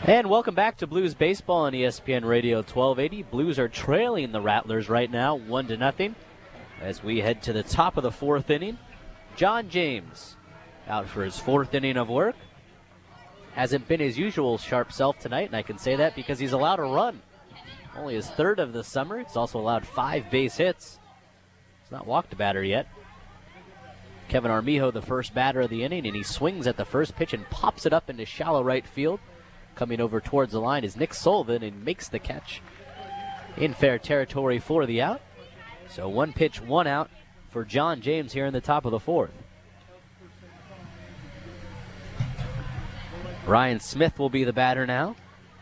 And welcome back to Blues Baseball on ESPN Radio 1280. Blues are trailing the Rattlers right now, 1-0. As we head to the top of the fourth inning, John James out for his fourth inning of work. Hasn't been his usual sharp self tonight, and I can say that because he's allowed a run. Only his third of the summer. He's also allowed 5 base hits. He's not walked a batter yet. Kevin Armijo, the first batter of the inning, and he swings at the first pitch and pops it up into shallow right field. Coming over towards the line is Nick Sullivan and makes the catch in fair territory for the out. So 1 pitch, 1 out for John James here in the top of the fourth. Ryan Smith will be the batter now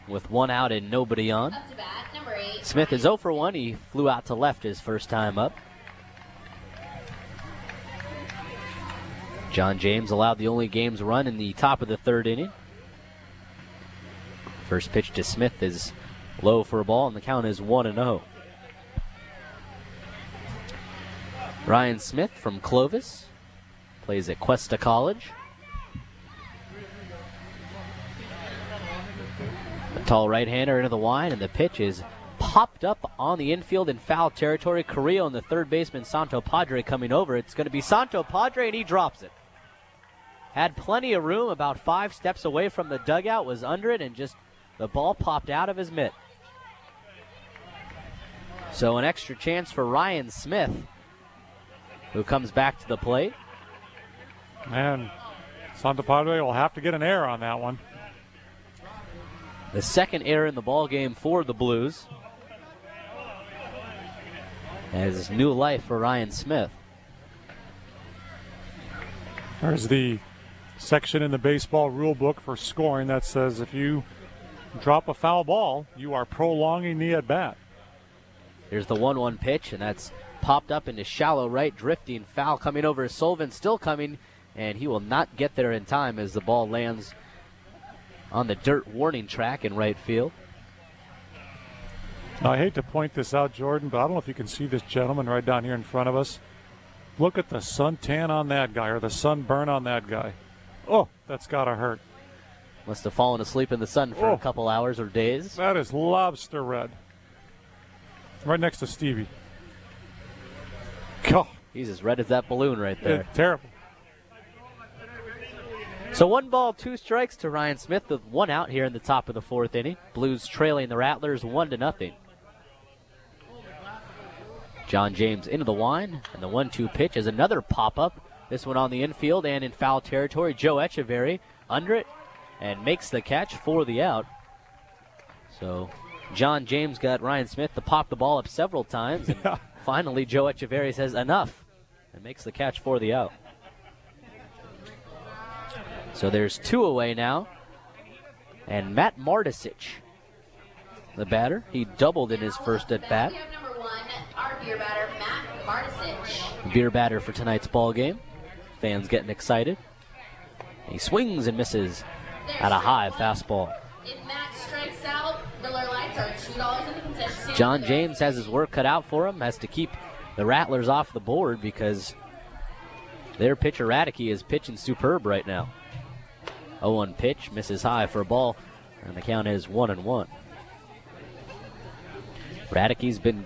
with 1 out and nobody on. Up to bat, number 8. Smith is 0 for 1. He flew out to left his first time up. John James allowed the only game's run in the top of the third inning. First pitch to Smith is low for a ball, and the count is 1-0. Ryan Smith from Clovis plays at Cuesta College. A tall right-hander into the line, and the pitch is popped up on the infield in foul territory. Carrillo and the third baseman Santo Padre coming over. It's going to be Santo Padre, and he drops it. Had plenty of room, about 5 steps away from the dugout, was under it, and just the ball popped out of his mitt. So an extra chance for Ryan Smith, who comes back to the plate. And Santo Padre will have to get an error on that one. The second error in the ball game for the Blues. As new life for Ryan Smith. There's the section in the baseball rule book for scoring that says if you drop a foul ball, you are prolonging the at-bat. Here's the 1-1 pitch, and that's popped up into shallow right, drifting foul coming over. Sullivan still coming, and he will not get there in time as the ball lands on the dirt warning track in right field. Now, I hate to point this out, Jordan, but I don't know if you can see this gentleman right down here in front of us. Look at the suntan on that guy, or the sunburn on that guy. Oh, that's got to hurt. Must have fallen asleep in the sun for a couple hours or days. That is lobster red. Right next to Stevie. God. He's as red as that balloon right there. Yeah, terrible. So 1 ball, 2 strikes to Ryan Smith with 1 out here in the top of the fourth inning. Blues trailing the Rattlers 1-0. John James into the line, and the 1-2 pitch is another pop-up. This one on the infield and in foul territory. Joe Echeverry under it and makes the catch for the out. So John James got Ryan Smith to pop the ball up several times. And finally, Joe Echeverry says enough and makes the catch for the out. So there's 2 away now. And Matt Martisic, the batter, he doubled in his first at-bat. We have number 1, our beer batter, Matt Martisic. Beer batter for tonight's ball game. Fans getting excited. He swings and misses at a high fastball. If Matt strikes out, Miller Lights are $2 in the concession stand. John James has his work cut out for him, has to keep the Rattlers off the board because their pitcher Radke is pitching superb right now. 0-1 pitch, misses high for a ball, and the count is 1-1. Radke's been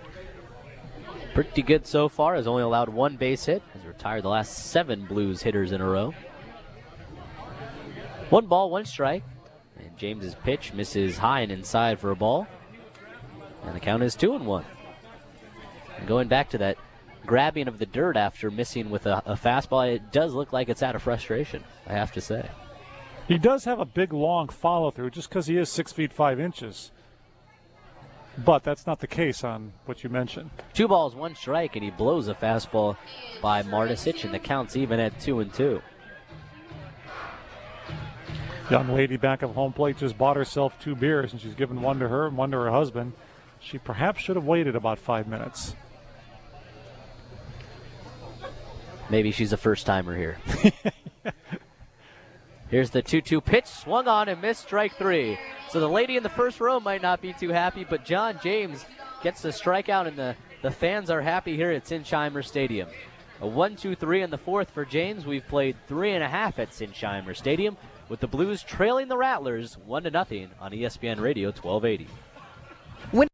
pretty good so far, has only allowed 1 base hit, has retired the last 7 Blues hitters in a row. 1 ball, 1 strike, and James's pitch misses high and inside for a ball, and the count is 2-1. And going back to that grabbing of the dirt after missing with a fastball, it does look like it's out of frustration, I have to say. He does have a big, long follow-through just because he is 6 feet 5 inches. But that's not the case on what you mentioned. 2 balls, 1 strike, and he blows a fastball by Martisic, and the count's even at 2-2. Young lady back at home plate just bought herself 2 beers, and she's given 1 to her and 1 to her husband. She perhaps should have waited about 5 minutes. Maybe she's a first-timer here. Here's the 2-2 pitch, swung on and missed, strike 3. So the lady in the first row might not be too happy, but John James gets the strikeout, and the fans are happy here at Sinsheimer Stadium. A 1-2-3 in the fourth for James. We've played 3.5 at Sinsheimer Stadium. with the Blues trailing the Rattlers 1-0 on ESPN Radio 1280. Winning